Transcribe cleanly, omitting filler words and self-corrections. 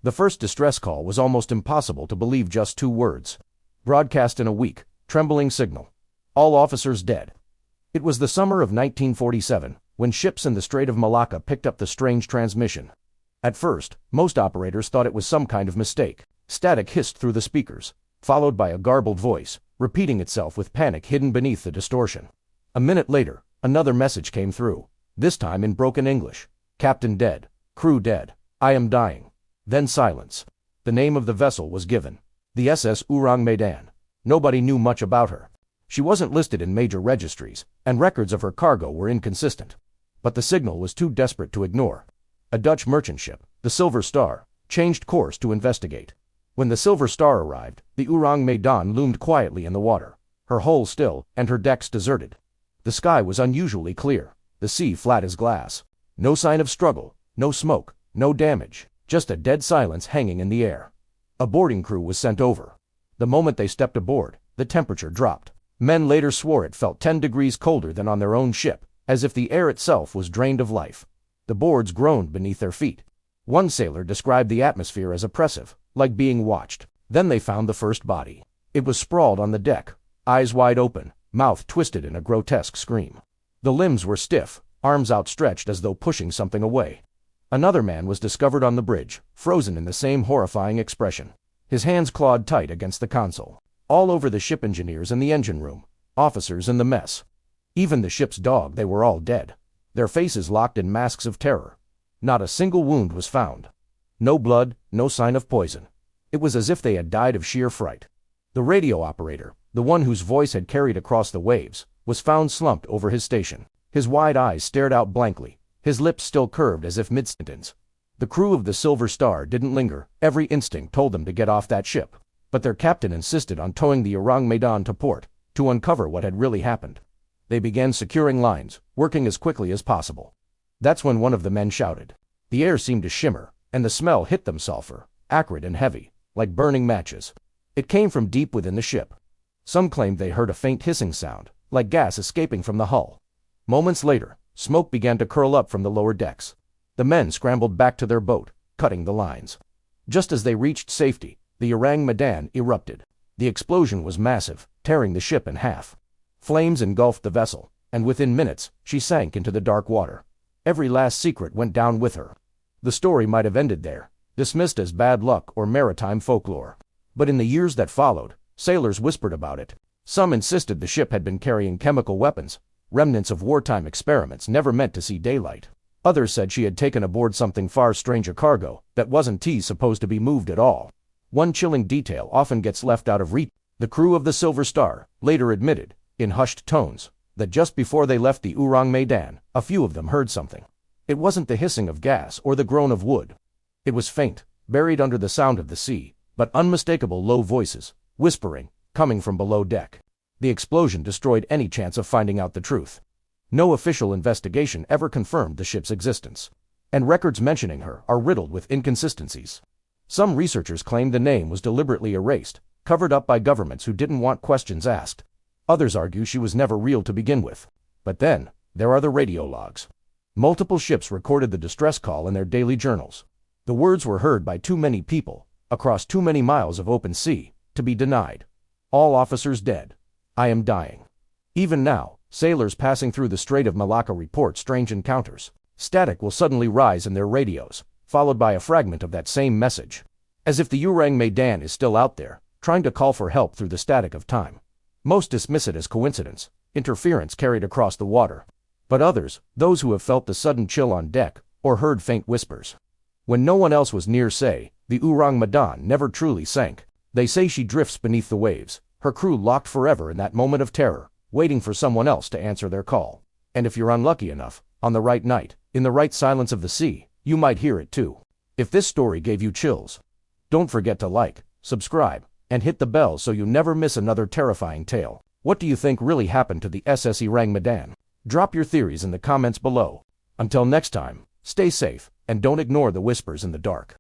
The first distress call was almost impossible to believe. Just 2 words. Broadcast in a weak, trembling signal. All officers dead. It was the summer of 1947, when ships in the Strait of Malacca picked up the strange transmission. At first, most operators thought it was some kind of mistake. Static hissed through the speakers, followed by a garbled voice, repeating itself with panic hidden beneath the distortion. A minute later, another message came through, this time in broken English. Captain dead. Crew dead. I am dying. Then silence. The name of the vessel was given. The SS Ourang Medan. Nobody knew much about her. She wasn't listed in major registries, and records of her cargo were inconsistent. But the signal was too desperate to ignore. A Dutch merchant ship, the Silver Star, changed course to investigate. When the Silver Star arrived, the Ourang Medan loomed quietly in the water, her hull still and her decks deserted. The sky was unusually clear, the sea flat as glass. No sign of struggle, no smoke, no damage, just a dead silence hanging in the air. A boarding crew was sent over. The moment they stepped aboard, the temperature dropped. Men later swore it felt 10 degrees colder than on their own ship, as if the air itself was drained of life. The boards groaned beneath their feet. One sailor described the atmosphere as oppressive, like being watched. Then they found the first body. It was sprawled on the deck, eyes wide open, mouth twisted in a grotesque scream. The limbs were stiff, arms outstretched as though pushing something away. Another man was discovered on the bridge, frozen in the same horrifying expression. His hands clawed tight against the console. All over the ship, engineers in the engine room, officers in the mess. Even the ship's dog, they were all dead, their faces locked in masks of terror. Not a single wound was found. No blood, no sign of poison. It was as if they had died of sheer fright. The radio operator, the one whose voice had carried across the waves, was found slumped over his station. His wide eyes stared out blankly, his lips still curved as if mid-sentence. The crew of the Silver Star didn't linger. Every instinct told them to get off that ship. But their captain insisted on towing the Ourang Medan to port, to uncover what had really happened. They began securing lines, working as quickly as possible. That's when one of the men shouted. The air seemed to shimmer, and the smell hit them, sulfur, acrid and heavy, like burning matches. It came from deep within the ship. Some claimed they heard a faint hissing sound, like gas escaping from the hull. Moments later, smoke began to curl up from the lower decks. The men scrambled back to their boat, cutting the lines. Just as they reached safety, the Ourang Medan erupted. The explosion was massive, tearing the ship in half. Flames engulfed the vessel, and within minutes, she sank into the dark water. Every last secret went down with her. The story might have ended there, dismissed as bad luck or maritime folklore. But in the years that followed, sailors whispered about it. Some insisted the ship had been carrying chemical weapons, remnants of wartime experiments never meant to see daylight. Others said she had taken aboard something far stranger, cargo that wasn't supposed to be moved at all. One chilling detail often gets left out of reach. The crew of the Silver Star later admitted, in hushed tones, that just before they left the Ourang Medan, a few of them heard something. It wasn't the hissing of gas or the groan of wood. It was faint, buried under the sound of the sea, but unmistakable low voices, whispering, coming from below deck. The explosion destroyed any chance of finding out the truth. No official investigation ever confirmed the ship's existence, and records mentioning her are riddled with inconsistencies. Some researchers claim the name was deliberately erased, covered up by governments who didn't want questions asked. Others argue she was never real to begin with. But then, there are the radio logs. Multiple ships recorded the distress call in their daily journals. The words were heard by too many people, across too many miles of open sea, to be denied. All officers dead. I am dying. Even now, sailors passing through the Strait of Malacca report strange encounters. Static will suddenly rise in their radios, followed by a fragment of that same message. As if the Ourang Medan is still out there, trying to call for help through the static of time. Most dismiss it as coincidence, interference carried across the water. But others, those who have felt the sudden chill on deck, or heard faint whispers. When no one else was near, say, the Ourang Medan never truly sank. They say she drifts beneath the waves, her crew locked forever in that moment of terror, waiting for someone else to answer their call. And if you're unlucky enough, on the right night, in the right silence of the sea, you might hear it too. If this story gave you chills, don't forget to like, subscribe, and hit the bell so you never miss another terrifying tale. What do you think really happened to the SS Ourang Medan? Drop your theories in the comments below. Until next time, stay safe, and don't ignore the whispers in the dark.